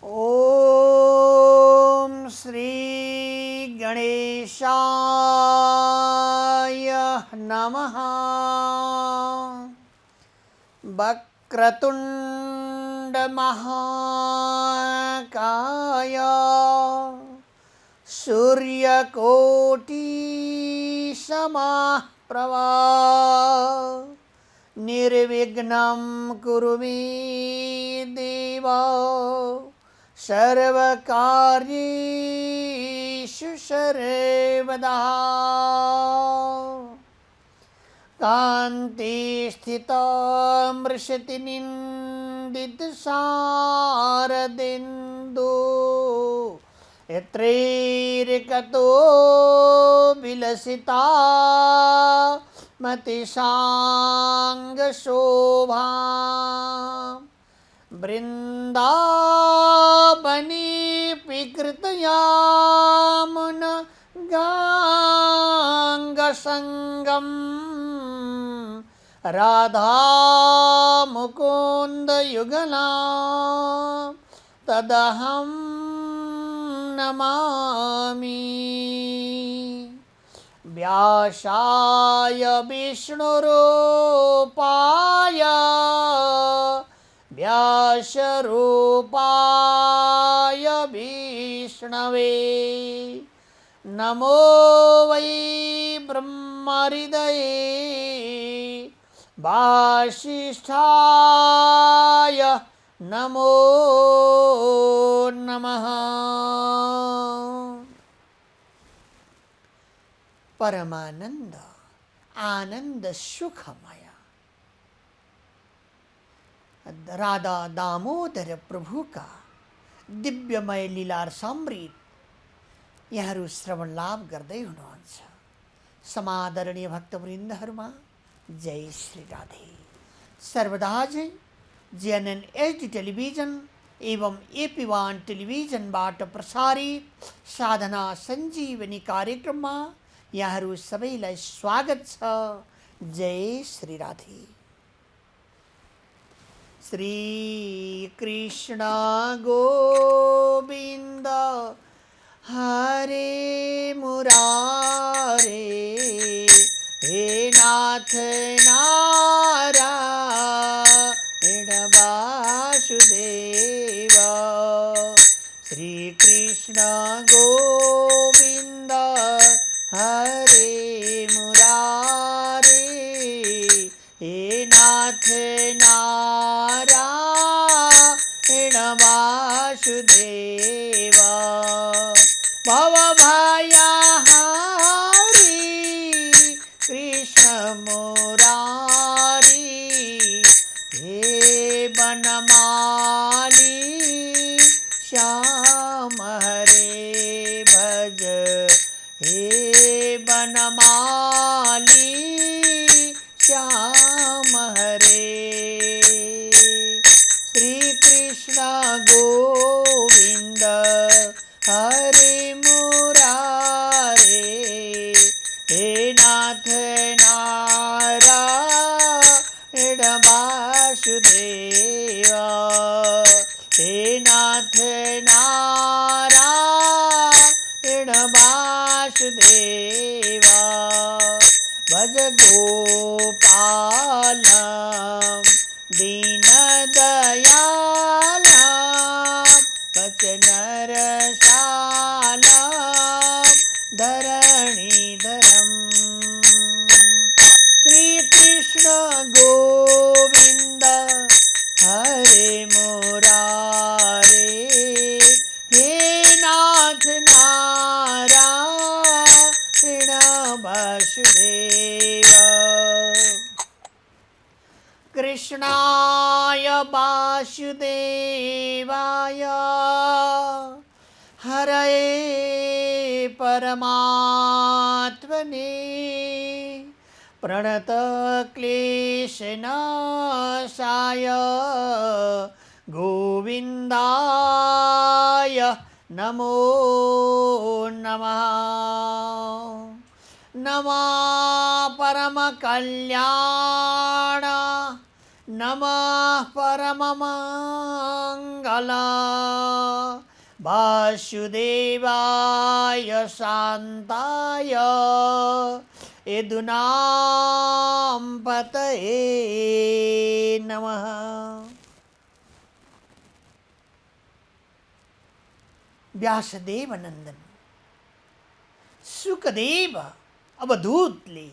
ઓમ શ્રી ગણેશાય નમઃ. વક્રતુંડ મહાકાય સૂર્યકોટી સમપ્રભા નિર્વિઘ્नं કુરુ મે દેવ સર્વકાર્યેષુ સર્વદા. કાંતે સ્થિતમૃષતિનિંદિતશારદેન્દુ યત્રૈર્ગતો વિલસિતા મતિશાંગશોભા વૃંદાવની વિકૃતયામન ગાંગસંગમ રાધા મુકુંદ યુગલા તદહં નમામિ. વ્યાસાય વિષ્ણુરૂપાય વ્યાસરૂપાય વિષ્ણવે નમો વૈ બ્રહ્મહૃદયે વાસિષ્ઠાય નમો નમઃ. પરમાનંદ આનંદ સુખમય राधा दामोदर प्रभु का दिव्यमय लीलार समृत यहाँहरू श्रवण लाभ गर्दै हुनुहुन्छ. समादरणीय भक्तवृन्दहरूमा जय श्री राधे. सर्वदा झै जीएनएन एचडी टेलिभिजन एवं AP1 टेलिभिजनबाट प्रसारित साधना सञ्जीवनी कार्यक्रममा यहाँहरू सबैलाई स्वागत छ. जय श्री राधे. श्री कृष्ण गोविंद हरे मुरारे हे नाथ नारायण वासुदेव. श्री कृष्ण गोविंद हरे मुरारे हे नाथ नारायण वासुदेव. भवभयहारी कृष्ण मुरारी हे बनमाली श्याम हरे भज हे बनमाली श्याम हरे. श्री कृष्ण गोविंद हरे मुरारे हे नाथ नारायण वासुदेव. हे नाथ नारायण वासुदेव. भज गोपालं दीनदयालं वचनरसालं धरणीधरं. श्रीकृष्ण गोविंद हरे मुरारे हे नाथ नारायण वासुदेव. कृष्णाय वासुदेवाय हरये परमात्मने प्रणतक्लेशनाशाय गोविन्दाय नमो नमः. नमः परम कल्याण नमः परम मंगल वासुदेवाय शांताय यदुनां पतये नमः। व्यासदेव नंदन सुखदेव अवधूतले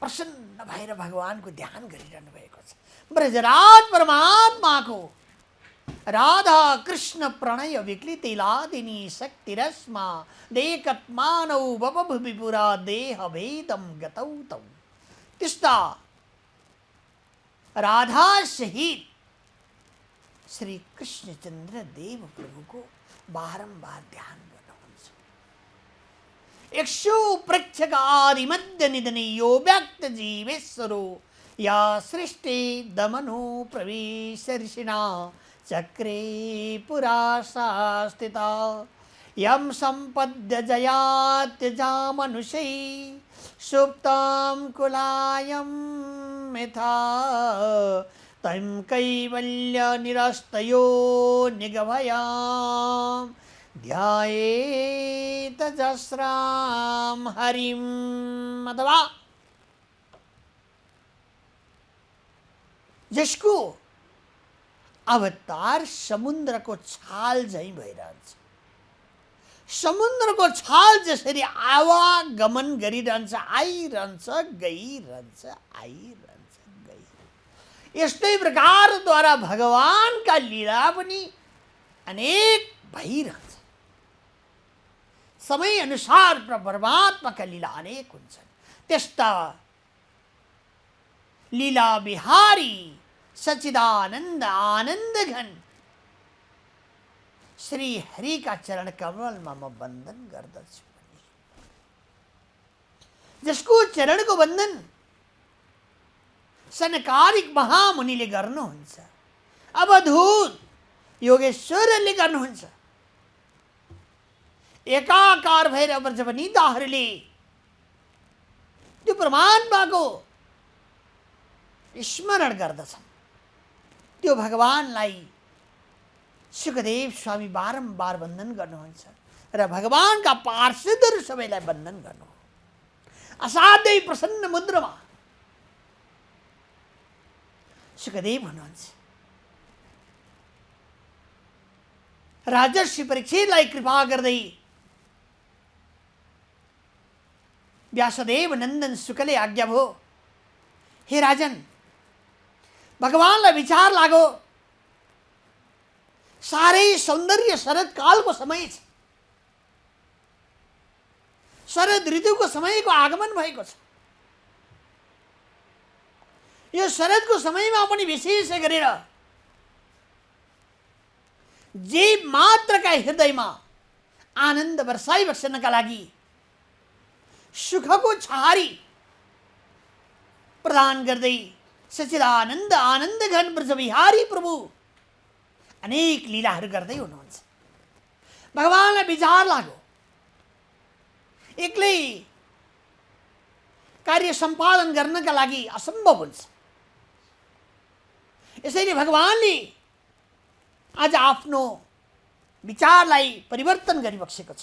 प्रसन्न भएर भगवानको ध्यान गरिरहनु भएको छ। ब्रजराज परमात्माको राधा कृष्ण प्रणय विक्लितिलादिनी शक्तिरस्मा देकत्मानौ बपभुविपुरा देह भेदम गतौ तौ। त्यस्ता राधा सहित श्री कृष्णचन्द्र देव प्रभुको बारम्बार ध्यान गर्नुहुन्छ। 100 प्रेक्षक आदि मध्य निधने यो व्यक्त जीवेश्वरो या सृष्टि दमनो प्रवेश ऋषिणा चक्रे पुरा सा स्थिता यम संपद्य जयात्यजा मनुष्यै सुप्तं कुलायं यथा तम कैवल्य निरस्तयो निगभयां ध्यायेत जस्राम हरिम। अथवा जसको अवतार समुद्रको छाल झैं भइरहन्छ। समुद्रको छाल जसरी आवागमन गरिरहन्छ, आइरहन्छ गइरहन्छ, आइरहन्छ गइ, यस्तै प्रकारद्वारा भगवानका लीला पनि अनेक भइरहन्छ। समय अनुसार परमात्माका लीला अनेक हुन्छन्। त्यस्ता लीला बिहारी सच्चिदानंद आनंद घन श्री हरि का चरण कमलमा म वन्दन गर्दछु। जसको चरणको वन्दन सनकादिक महामुनिले गर्नुहुन्छ, अवधूत योगेश्वरले गर्नुहुन्छ, एकाकार भएर व्रजवनिताहरूले त्यो परमात्माको स्मरण गर्दछन्। त्यो भगवानलाई सुखदेव स्वामी बारम्बार वन्दन गर्नुहुन्छ र भगवानका पार्षदहरू सबैलाई वन्दन गर्नु। असाध्यै प्रसन्न मुद्रामा सुखदेव हुनुहुन्छ। राजर्षि परीक्षितलाई कृपा गर्दै व्यासदेव नन्दन शुकले आज्ञा भयो, हे राजन, भगवानलाई विचार लाग्यो, साह्रै सौन्दर्य शरदकालको समय छ, शरद ऋतुको समयको आगमन भएको छ। यो शरदको समयमा पनि विशेष गरेर जे मात्रका हृदयमा आनन्द वर्षाइबस्नका लागि सुखको छहारी प्रदान गर्दै सच्चिदानन्द आनन्द घन ब्रजविहारी प्रभु अनेक लीलाहरू गर्दै हुनुहुन्छ। भगवानलाई विचार लाग्यो, एक्लै कार्य सम्पादन गर्नका लागि असम्भव हुन्छ। यसैले भगवानले आज आफ्नो विचारलाई परिवर्तन गरिबक्सेको छ,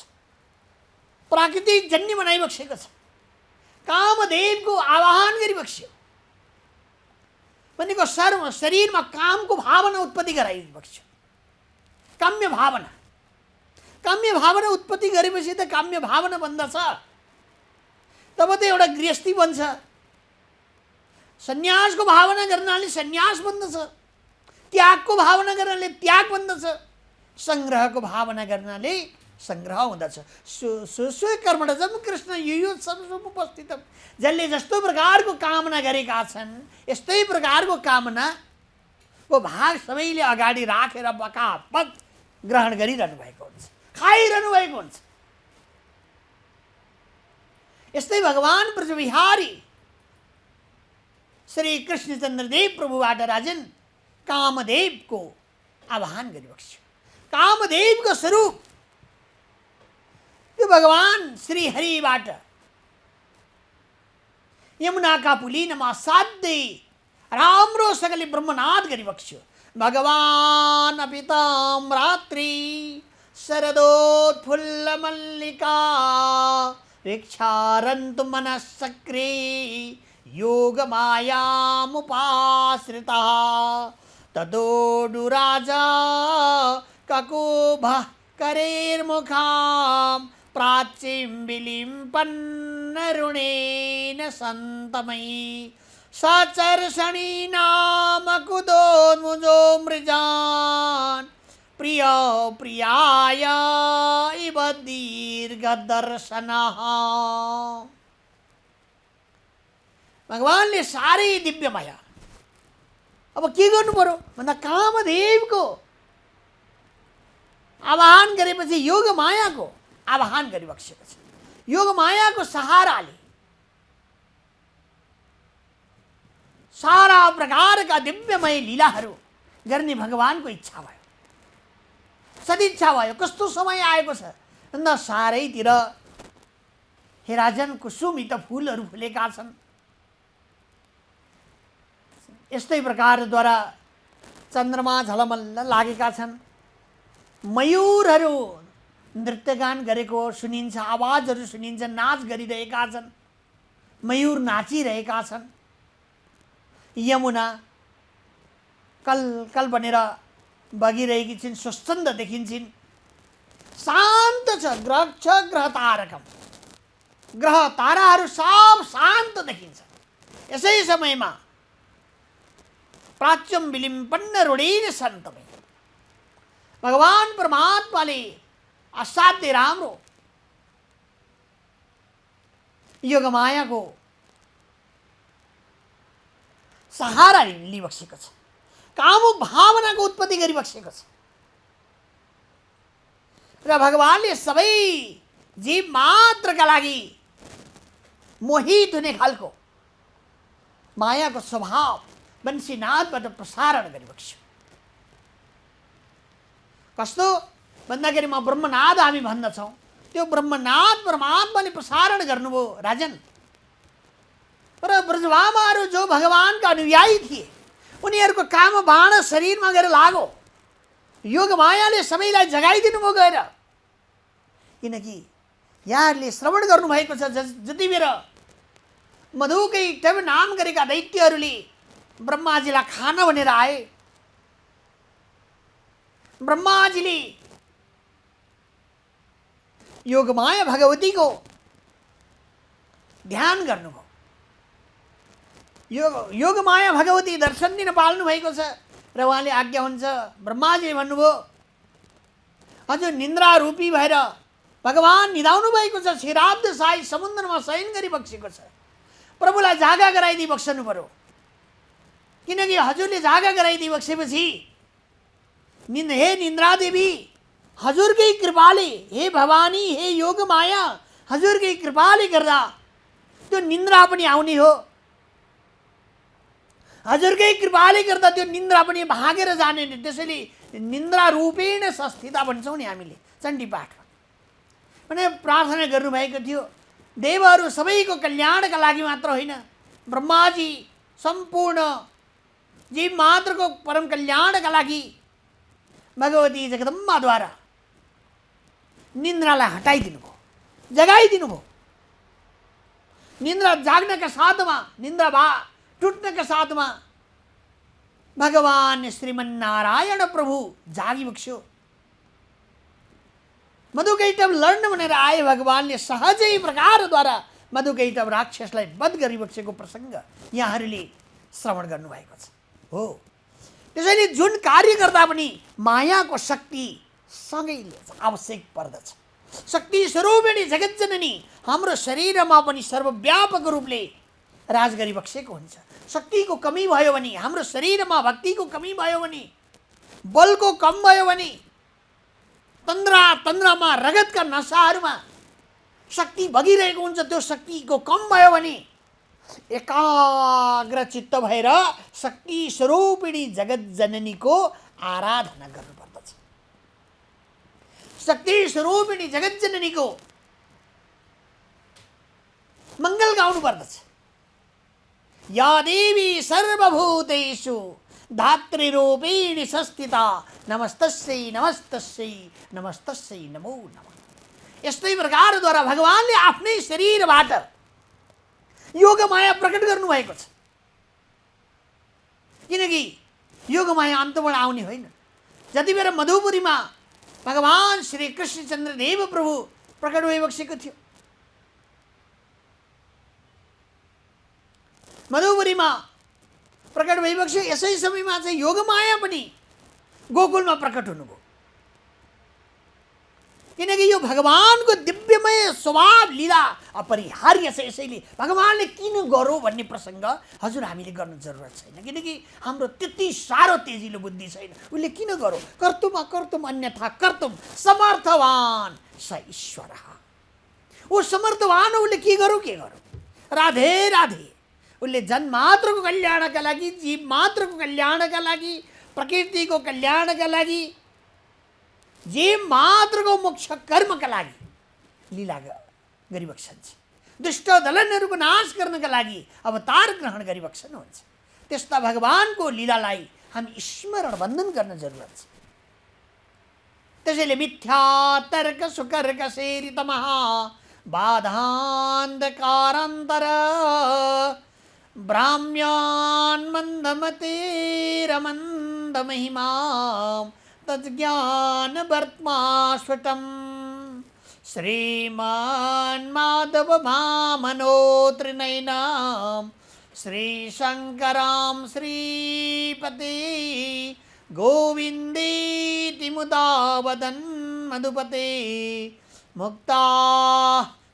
प्राकृतिक जन्य बनाइबक्सेको छ, कामदेवको आवाहन गरिबक्स्यो। भनेको शरीरमा कामको भावना उत्पत्ति गराइबक्स्यो। काम्य भावना, काम्य भावना उत्पत्ति गरेपछि त काम्य भावना बन्दछ, तब त एउटा गृहस्थी बन्छ। सन्यासको भावना गर्नाले सन्यास बन्दछ, त्यागको भावना गर्नाले त्याग बन्दछ, संग्रहको भावना गर्नाले संग्रह हुँदछ। स्व कर्मणजम कृष्ण युयुत् समुपस्थितम्। जसले जस्तो प्रकारको कामना गरेका छन्, यस्तै प्रकारको कामनाको भाग सबैले अगाडि राखेर बकापत ग्रहण गरिरहनु भएको हुन्छ, खाइरहनु भएको हुन्छ। यस्तै भगवान ब्रजविहारी श्री कृष्णचन्द्र देव प्रभुबाट राजन कामदेवको आवाहन गरिबक्स्यो। कामदेवको स्वरूप त्यो भगवान श्री हरिबाट यमुनाका पुलिनमा साध्दै राम्रोसँगले ब्रह्मनाद गरिबक्स्यो। भगवान् अपिताम रात्रि शरदोत्फुल्ल मल्लिका वीक्षारन्तु मनस्सक्रे योगमायामुपाश्रितः तदोडु राजा ककुभः करेर्मुखां प्राचीं विलिम्पन्नरुणेन सन्तमयी सचर्षणी नाम कुदोन्मुजो मृजान् प्रिय प्रियाय इव दीर्घदर्शनः। भगवानले साह्रै दिव्यमय। अब के गर्नु पर्यो भन्दा कामदेवको आवाहन गरेपछि योग मायाको आवाहन गरिबक्सेको छ। योग मायाको सहाराले सारा प्रकारका दिव्यमय लीलाहरू गर्ने भगवानको इच्छा भयो, सदिच्छा भयो। कस्तो समय आएको छ भन्दा सारैतिर हे राजन कुसुमित फुलहरू फुलेका छन्। यस्तै प्रकारद्वारा चन्द्रमा झलमल्ल लागेका छन्। मयूरहरू नृत्यगान गरेको सुनिन्छ, आवाजहरू सुनिन्छ, नाच गरिरहेका छन्, मयूर नाचिरहेका छन्। यमुना कल कल बनेर बगिरहेकी छिन्, स्वच्छन्द देखिन्छन्, शान्त छ। ग्रह छ ग्रह तारकम, ग्रह ताराहरू सब शान्त देखिन्छ। यसै समयमा प्राच्यम विलिम्पन्न रुणेन सन्तमयी भगवान परमात्माले असाध्य राम्रो योगमायाको सहारा लिइबक्सेको छ। काम भावनाको उत्पत्ति गरिबक्सेको छ र भगवानले सबै जीव मात्रका लागि मोहित हुने खालको मायाको स्वभाव वंशीनाथबाट प्रसारण गरिबक्स्यो। कस्तो भन्दाखेरि म ब्रह्मनाद हामी भन्दछौँ, त्यो ब्रह्मनाद परमात्माले प्रसारण गर्नुभयो राजन। र ब्रजभामाहरू जो भगवानका अनुयायी थिए उनीहरूको काम बाण शरीरमा गएर लाग्यो। योग मायाले सबैलाई जगाइदिनु भयो गएर। किनकि यहाँहरूले श्रवण गर्नुभएको छ जति बेर मधुकै तब नाम गरेका दैत्यहरूले ब्रह्माजीलाई खान भनेर आए, ब्रह्माजीले योगमाया भगवतीको ध्यान गर्नुभयो। योगमाया भगवती दर्शन दिन पाल्नु भएको छ र उहाँले आज्ञा हुन्छ। ब्रह्माजीले भन्नुभयो हजुर निन्द्रा रूपी भएर भगवान निधाउनु भएको छ, क्षीराब्द साई समुद्रमा शयन गरिबक्सेको छ। प्रभुलाई जागा गराइदिई बक्सनु पर्यो। किनकि हजुरले जागा गराइदिई बक्सेपछि हे निन्द्रादेवी हजुरकै कृपाले, हे भवानी, हे योगमाया हजुरकै कृपाले गर्दा त्यो निन्द्रा पनि आउने हो। हजुरकै कृपाले गर्दा त्यो निन्द्रा पनि भागेर जाने। त्यसैले निन्द्रा रूपेण संस्थिता भन्छौँ नि हामीले चण्डी पाठमा। भने प्रार्थना गर्नुभएको थियो। देवहरू सबैको कल्याणका लागि मात्र होइन, ब्रह्माजी सम्पूर्ण जीव मात्रको परम कल्याणका लागि भगवती जगदम्बाद्वारा निन्द्रालाई हटाइदिनु भयो, जगाइदिनु भयो। निन्द्रा जाग्नका साथमा, निन्द्रा टुट्नका साथमा भगवान श्रीमन्नारायण प्रभु जागिबक्स्यो। मधुकैटभ लड्न भनेर आए भगवानले सहजै प्रकारद्वारा मधुकैटभ राक्षसलाई वध गरिबक्सेको प्रसङ्ग यहाँहरूले श्रवण गर्नुभएको छ हो। त्यसैले जुन कार्य गर्दा पनि मायाको शक्ति सँगै आवश्यक पर्दछ। शक्ति स्वरूपिणी जगज्जननी हाम्रो शरीरमा पनि सर्वव्यापक रूपले राज गरिबक्सेको हुन्छ। शक्तिको कमी भयो भने, हाम्रो शरीरमा भक्तिको कमी भयो भने, बलको कम भयो भने, तन्द्रमा रगतका नसाहरूमा शक्ति बगिरहेको हुन्छ, त्यो शक्तिको कम भयो भने एकाग्र चित्त भएर शक्ति स्वरूपिणी जगज्जननीको आराधना गर्नुपर्दछ। शक्ति स्वरूपिणी जगज्जननीको मङ्गल गाउनु पर्दछ। या देवी सर्वभूतेषु धातृरूपेण संस्थिता नमस्तस्यै नमस्तस्यै नमस्तस्यै नमो नमः। यस्तै प्रकारद्वारा भगवानले आफ्नै शरीरबाट योगमाया प्रकट गर्नुभएको छ। किनकि योगमाया अन्तबाट आउने होइन। जति बेला मधुपुरीमा भगवान श्री कृष्णचन्द्र देव प्रभु प्रकट भइबसेको थियो, मधुपुरीमा प्रकट भइबक्यो, यसै समयमा चाहिँ योगमाया पनि गोकुलमा प्रकट हुनुभयो। किनकि यो भगवानको दिव्यमय स्वभाव लीला अपरिहार्य छ। यसैले भगवानले किन गरौँ भन्ने प्रसङ्ग हजुर हामीले गर्न जरुरत छैन। किनकि हाम्रो त्यति साह्रो तेजिलो बुद्धि छैन। उसले किन गरौँ? कर्तुम अकर्तुम अन्यथा कर्तुम समर्थवान स ईश्वर। ऊ समर्थवान हो, उसले के गरौँ के गरौँ। राधे राधे। उसले जन मात्रको कल्याणका लागि, जीव मात्रको कल्याणका लागि, प्रकृतिको कल्याणका लागि, जीव मात्रको मोक्ष कर्मका लागि लीला गरिबक्सन्छ। दुष्ट दलनहरूको नाश गर्नका लागि अवतार ग्रहण गरिबक्सनुहुन्छ। त्यस्ता भगवानको लीलालाई हामी स्मरण वन्दन गर्न जरुरत छ। त्यसैले मिथ्या तर्क सुकर्क सेरित महा बाधान्धकारान्तर ब्राह्म्यान् मन्दमतेरमन्द महिमा तज्ज्ञान वर्त्मा स्वटम श्रीमान माधव भामनो त्रिनयनाम श्री शंकराम श्रीपते गोविंदेति मुदा वदन् मधुपते मुक्ता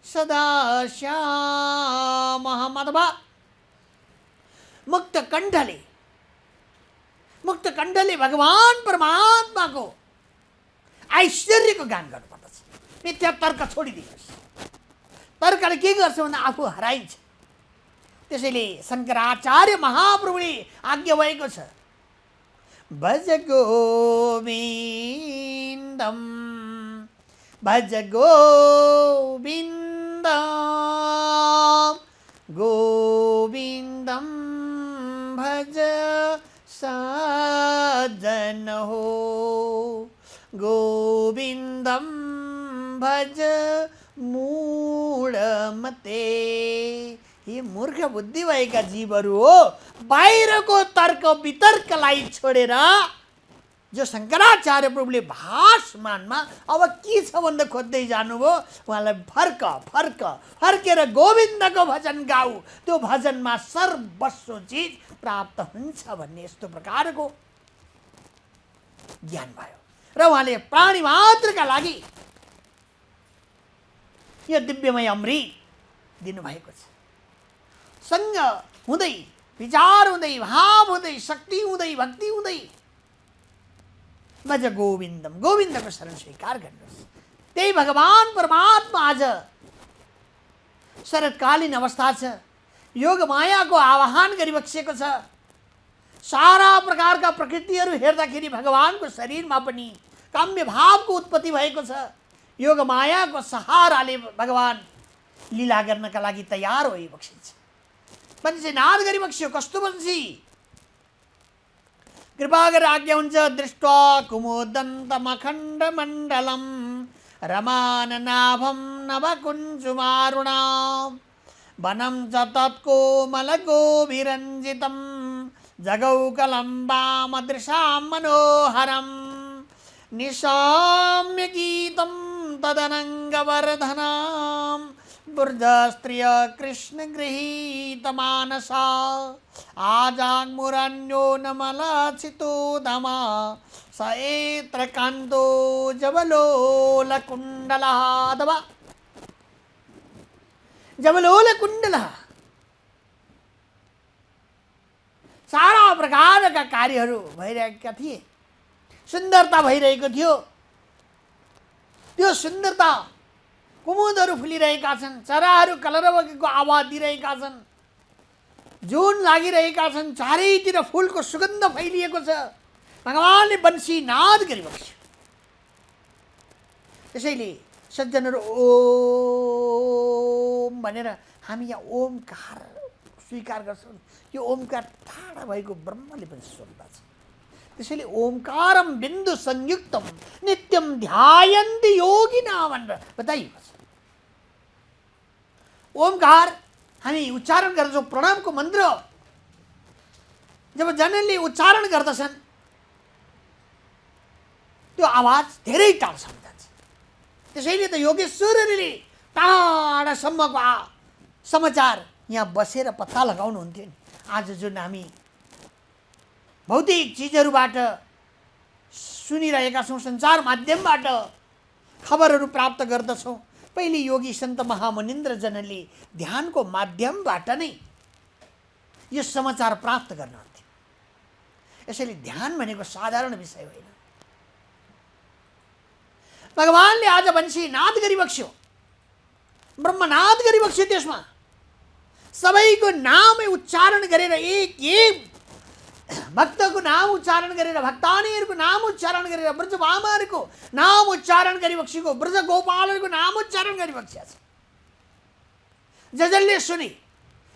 सदा श्यामः। माधवा मुक्त कंठले भगवान परमात्माको ऐश्वर्यको गान गर्नुपर्दछ। मिथ्या तर्क छोडिदिनुहोस्। तर्कले के गर्छ भन्दा आफू हराइन्छ। त्यसैले शङ्कराचार्य महाप्रभुले आज्ञा भएको छ, भज गोविन्दम भज गोविन्दम गोविन्दम भज सज्जन हो गोविन्दम भज मूढमते। ये मूर्ख बुद्धि भएका जीवहरू हो, बाहिरको तर्क वितर्कलाई छोडेर जो शङ्कराचार्य प्रभुले भाषमानमा अब के छ भनेर खोज्दै जानुभयो, उहाँलाई फर्केर गोविन्दको भजन गाऊ। त्यो भजनमा सर्वस्व चिज प्राप्त हुन्छ भन्ने यस्तो प्रकारको ज्ञान भयो र उहाँले प्राणी मात्रका लागि यो दिव्यमय अमृत दिनुभएको छ। सँग हुँदै, विचार हुँदै, भाव हुँदै, शक्ति हुँदै, भक्ति हुँदै भज गोविन्दम, गोविन्दको शरण स्वीकार गर्नुहोस्। त्यही भगवान परमात्मा आज शरतकालीन अवस्था छ, योग मायाको आवाहन गरिबक्सेको छ। सारा प्रकारका प्रकृतिहरू हेर्दाखेरि भगवानको शरीरमा पनि काम्य भावको उत्पत्ति भएको छ। योग मायाको सहाराले भगवान लीला गर्नका लागि तयार भइबक्सिन्छ। वंशी नाद गरिबक्स्यो। कस्तो वंशी? कृपा गरेर आज्ञा हुन्छ, दृष्ट्वा कुमुदन्तमखण्ड मण्डलम रमाननाभं नवकुञ्जुमारुणां वनं च तत्कोमलगोभिरञ्जितं जगौकलम्बामदृशां मनोहरं निशाम्य गीतं तदनङ्गवर्धनां बुर्जस्त्रिय कृष्णगृहीतमानसा आजाङ्मुरन्यो नमलचितोदमा स एत्रकान्तो जवलोलकुण्डलः। अथवा जवलोलकुण्डलः सारा प्रकारका कार्यहरू भइरहेका थिए, सुन्दरता भइरहेको थियो। त्यो सुन्दरता, कुमुदहरू फुलिरहेका छन्, चराहरू कलरवको आवाज दिइरहेका छन्, जुन लागिरहेका छन्, चारैतिर फुलको सुगन्ध फैलिएको छ। भगवानले वंशी नाद गरिबक्स्यो। त्यसैले सज्जनहरू ओम भनेर हामी यहाँ ओमकार स्वीकार गर्छ। यो ओमकार टाढा भएको ब्रह्मले पनि सुन्दछ। त्यसैले ओमकारम बिन्दु संयुक्तम नित्यम ध्यायन्ति योगिना भनेर बताइएको छ। ओमकार हामी उच्चारण गर्छौँ, प्रणामको मन्त्र जब जनले उच्चारण गर्दछन् त्यो आवाज धेरै टाढासम्म जान्छ। त्यसैले त योगेश्वरले टाढासम्मको समाचार यहाँ बसेर पत्ता लगाउनुहुन्थ्यो नि। आज जुन हामी भौतिक चिजहरूबाट सुनिरहेका छौँ, सञ्चार माध्यमबाट खबरहरू प्राप्त गर्दछौँ, पहिले योगी सन्त महामुनिन्द्रजनले ध्यानको माध्यमबाट नै यो समाचार प्राप्त गर्नुहुन्थ्यो। यसैले ध्यान भनेको साधारण विषय होइन। भगवानले आज वंशी नाद गरिबक्स्यो, ब्रह्मनाद गरिबक्स्यो। त्यसमा सबैको नामै उच्चारण गरेर एक एक भक्तको नाम उच्चारण गरेर, भक्तानीहरूको नाम उच्चारण गरेर, ब्रजभामाहरूको नाम उच्चारण गरिबक्सेको, ब्रज गोपालहरूको नाम उच्चारण गरिबक्सेको छ। जसले सुने,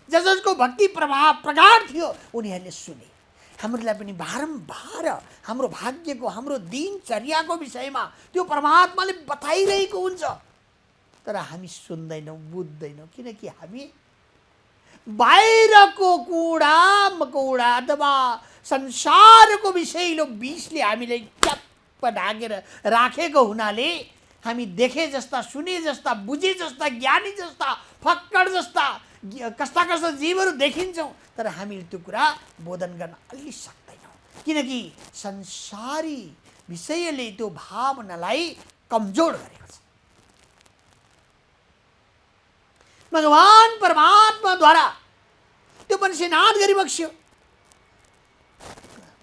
जसको भक्ति प्रभाव प्रगाढ थियो उनीहरूले सुने। हामीलाई पनि बारम्बार हाम्रो भाग्यको, हाम्रो दिनचर्याको विषयमा त्यो परमात्माले बताइरहेको हुन्छ, तर हामी सुन्दैनौँ, बुझ्दैनौँ। किनकि हामी बाहिरको कुरा मकौडा अथवा संसारको विषयलो विषले हामीलाई च्याप्प ढाकेर राखेको हुनाले हामी देखे जस्ता, सुने जस्ता, बुझे जस्ता, ज्ञानी जस्ता, फक्कड जस्ता कस्ता कस्ता जीवहरू देखिन्छौँ, तर हामी त्यो कुरा बोधन गर्न अलि सक्दैनौँ। किनकि संसारी विषयले त्यो भावनालाई कमजोर गरेको छ। भगवान परमात्माद्वारा त्यो वंशी नाद गरिबक्स्यो।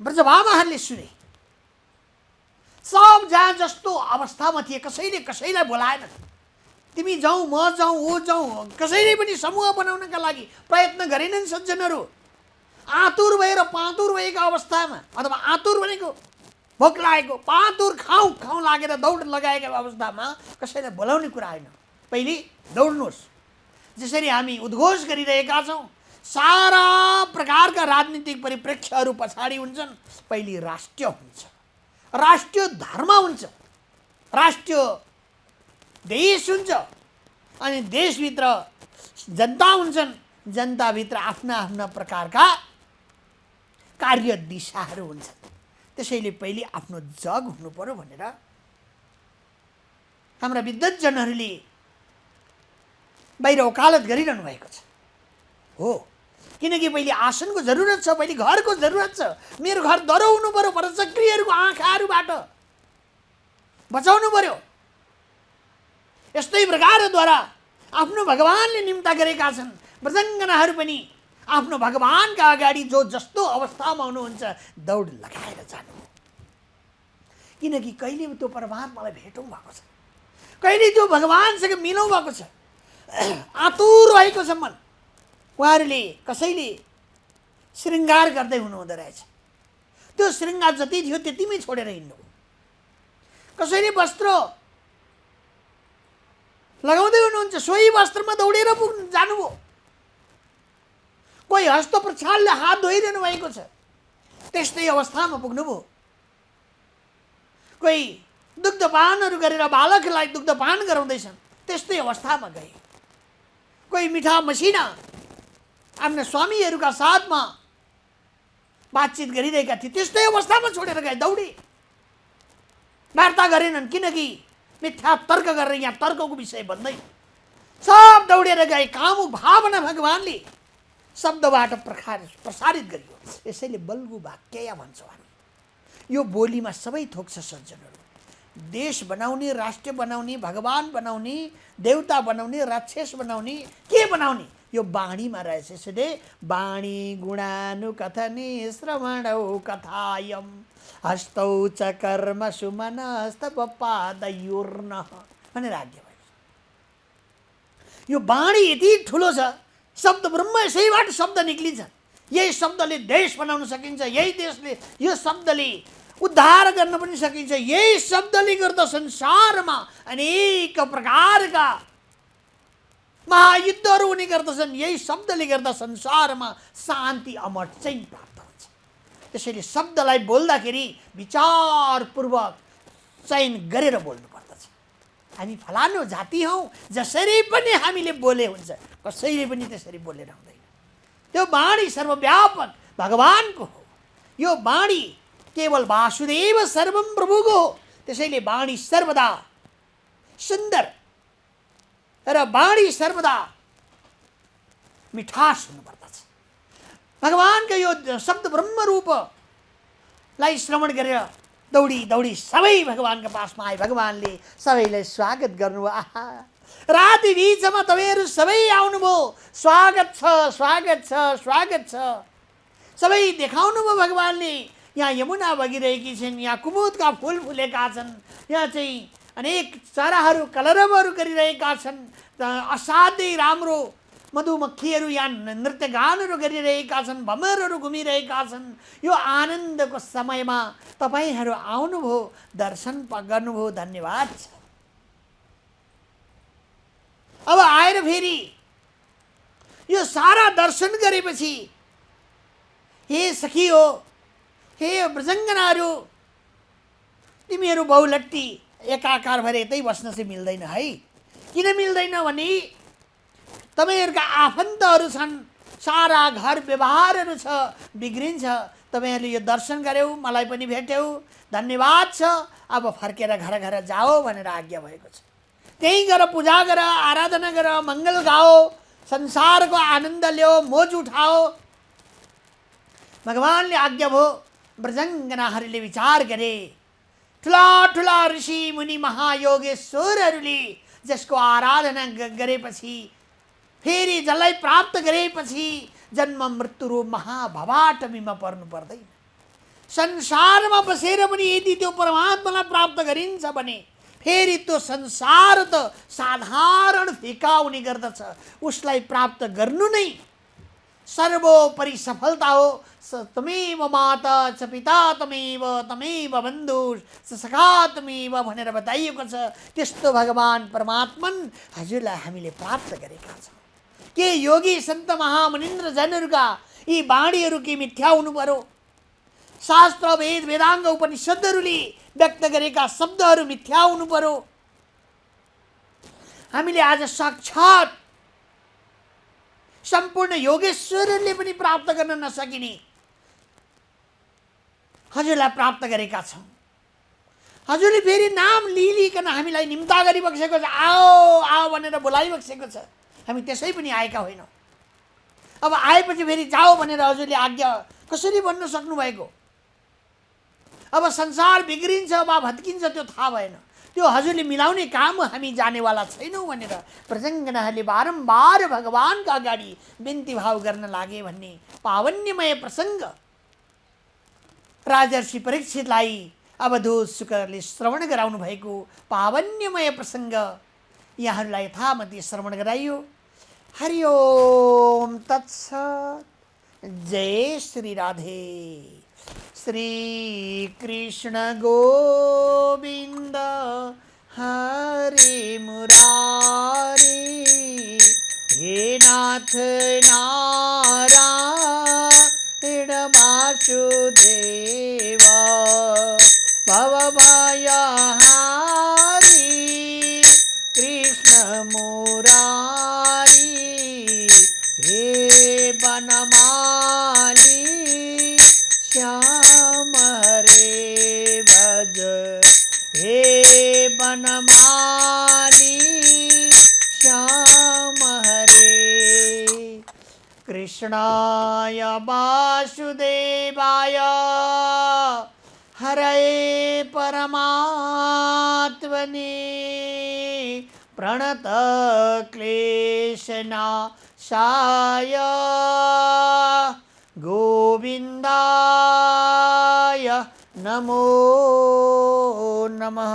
ब्रजभामाहरूले सुने। सब जहाँ जस्तो अवस्थामा थिए, कसैले कसैलाई बोलाएन। तिमी जाऊ, म जाऊ, ऊ जाऊ, कसैले पनि समूह बनाउनका लागि प्रयत्न गरेनन् सज्जनहरू। आतुर भएर पातुर भएको अवस्थामा, अथवा आतुर भनेको भोक लागेको, पातुर खाउँ खाउँ लागेर दौड लगाएको अवस्थामा कसैलाई बोलाउने कुरा होइन। पहिले दौड्नुहोस्। जसरी हामी उद्घोष गरिरहेका छौँ, सारा प्रकारका राजनीतिक परिप्रेक्ष्यहरू पछाडि हुन्छन्। पहिले राष्ट्रिय हुन्छ, राष्ट्रिय धर्म हुन्छ, राष्ट्रिय देश हुन्छ, अनि देशभित्र जनता हुन्छन्, जनताभित्र आफ्ना आफ्ना प्रकारका कार्य दिशाहरू हुन्छन्। त्यसैले पहिले आफ्नो जग हुनु पर्यो भनेर हाम्रा विद्वज्जनहरूले बाहिर वकालत गरिरहनु भएको छ। हो, किनकि पहिले आसनको जरुरत छ, पहिले घरको जरुरत छ। मेरो घर दह्रो हुनु पर्यो, परचक्रीहरूको आँखाहरूबाट बचाउनु पर्यो। यस्तै प्रकारद्वारा आफ्नो भगवानले निम्ता गरेका छन्। व्रजङ्गनाहरू पनि आफ्नो भगवानका अगाडि जो जस्तो अवस्थामा हुनुहुन्छ दौड लगाएर जानु। किनकि कहिले त्यो परमात्मालाई भेटौँ भएको छ, कहिले त्यो भगवानसँग मिलौँ भएको छ। आतुर भएको छ मन। उहाँहरूले कसैले श्रृङ्गार गर्दै हुनुहुँदो रहेछ, त्यो श्रृङ्गार जति थियो त्यतिमै छोडेर हिँड्नु। कसैले वस्त्र लगाउँदै हुनुहुन्छ, सोही वस्त्रमा दौडेर जानुभयो। कोही हस्त प्रक्षालले हात धोइरहनु भएको छ, त्यस्तै अवस्थामा पुग्नुभयो। कोही दुग्धपानहरू गरेर बालकलाई दुग्धपान गराउँदैछन्, त्यस्तै अवस्थामा गए। कोही मिठा मसिना आफ्ना स्वामीहरूका साथमा बातचित गरिरहेका थिए, त्यस्तै अवस्थामा छोडेर गए, दौडे, वार्ता गरेनन्। किनकि मिथ्या तर्क गरेर यहाँ तर्कको विषय भन्दै सब दौडेर गए। कामु भावना भगवानले शब्दबाट प्रसारित गरियो। यसैले बल्गु वाक्य भन्छौँ हामी। यो बोलीमा सबै थोक छ सज्जनहरू। देश बनाउने, राष्ट्र बनाउने, भगवान बनाउने, देवता बनाउने, राक्षस बनाउने, के बनाउने, यो बाणीमा रहेछ। यसैले बाणी गुणानुकथने श्रवणौ कथायम हस्तौ च कर्म सुमनस्तव पादयोर्न भनेर आज्ञा भयो। यो बाणी यति ठुलो छ, शब्द ब्रह्म यसैबाट शब्द निक्लिन्छ। यही शब्दले देश बनाउन सकिन्छ, यही देशले, यो शब्दले उद्धार गर्न पनि सकिन्छ। यही शब्दले गर्दा संसारमा अनेक प्रकारका महायुद्धहरू हुने गर्दछन्। यही शब्दले गर्दा संसारमा शान्ति अमर चाहिँ प्राप्त हुन्छ। त्यसैले शब्दलाई बोल्दाखेरि विचारपूर्वक चयन गरेर बोल्नु पर्दछ। हामी फलानु जाति हौँ, जसरी पनि हामीले बोले हुन्छ, कसैले पनि त्यसरी बोलेर हुँदैन। त्यो वाणी सर्वव्यापक भगवानको हो। यो वाणी केवल वासुदेव सर्वम प्रभुको हो। त्यसैले वाणी सर्वदा सुन्दर र वाणी सर्वदा मिठास हुनुपर्दछ। भगवानको यो शब्द ब्रह्म रूपलाई श्रवण गरेर दौडी दौडी सबै भगवानको पासमा आए। भगवानले सबैलाई स्वागत गर्नुभयो। आहा, राति बिचमा तपाईँहरू सबै आउनुभयो, स्वागत छ, स्वागत छ, स्वागत छ, सबै देखाउनु भयो भगवानले। यहाँ यमुना बगिरहेकी छिन्, यहाँ कुमुदका फुल फुलेका छन्, यहाँ चाहिँ अनेक चराहरू कलरवहरू गरिरहेका छन्, असाध्यै राम्रो मधुमक्खीहरू यहाँ नृत्य गानहरू गरिरहेका छन्, भमरहरू घुमिरहेका छन्। यो आनन्दको समयमा तपाईँहरू आउनुभयो, दर्शन गर्नुभयो, धन्यवाद छ। अब आएर फेरि यो सारा दर्शन गरेपछि हे सखी हो, हे ब्रजङ्गनाहरू, तिमीहरू बहुलट्टी एकाकार भएर यतै बस्न चाहिँ मिल्दैन है। किन मिल्दैन भने तपाईँहरूका आफन्तहरू छन्, सारा घर व्यवहारहरू छ, बिग्रिन्छ। तपाईँहरूले यो दर्शन गर्यौ, मलाई पनि भेट्यौ, धन्यवाद छ। अब फर्केर घर घर जाओ भनेर आज्ञा भएको छ। त्यहीँ गएर पूजा गर, आराधना गर, मङ्गल गाओ, संसारको आनन्द ल्याओ, मोज उठाओ। भगवानले आज्ञा भयो। ब्रजङ्गनाहरूले विचार गरे, ठुला ठुला ऋषि मुनि महायोगेश्वरहरूले जसको आराधना गरेपछि, फेरि जसलाई प्राप्त गरेपछि जन्म मृत्यु रूप महाभवाटमीमा पर्नु पर्दैन। संसारमा बसेर पनि यदि त्यो परमात्मालाई प्राप्त गरिन्छ भने फेरि त्यो संसार त साधारण फिका हुने गर्दछ। उसलाई प्राप्त गर्नु नै सर्वोपरि सफलता हो। तमेव माता च पिता तमेव तमेव बन्धु च सखा तमेव भनेर बताइएको छ। त्यस्तो भगवान परमात्मन हजुरलाई हामीले प्राप्त गरेका छौँ। के योगी सन्त महामुनिन्द्र जनहरूका यी वाणीहरू के मिथ्या हुनु पर्यो? शास्त्र वेद वेदाङ्ग उपनिषदहरूले व्यक्त गरेका शब्दहरू मिथ्या हुनु पर्यो? हामीले आज साक्षात सम्पूर्ण योगेश्वरहरूले पनि प्राप्त गर्न नसकिने हजुरलाई प्राप्त गरेका छौँ। हजुरले फेरि नाम लिइकन हामीलाई निम्ता गरिबक्सेको छ, आओ आओ भनेर बोलाइबक्सेको छ। हामी त्यसै पनि आएका होइनौँ। अब आएपछि फेरि जाओ भनेर हजुरले आज्ञा कसरी भन्न सक्नुभएको? अब संसार बिग्रिन्छ वा भत्किन्छ त्यो थाहा भएन। त्यो हजुरले मिलाउने काम हामी जानेवाला छैनौँ भनेर प्रजङ्गनाहरूले बारम्बार भगवानको अगाडि बिन्ती भाव गर्न लागे भन्ने पावन्यमय प्रसङ्ग राजर्षि परीक्षितलाई अवधूत शुक्रले श्रवण गराउनु भएको पावन्यमय प्रसङ्ग यहाँहरूलाई यथामति श्रवण गराइयो। हरि ओम तत्सत्। जय श्री राधे। श्री कृष्ण गोविंद हरे मुरारी, हे नाथ नारायण वासुदेव, भवभयहारी कृष्ण मुरारी, हे बनमाली श्याम हरे भज, हे बनमाली श्याम हरे। कृष्णाय वासुदेवाय हरये परमात्मने प्रणत क्लेशनाशाय गोविन्दाय नमो नमः।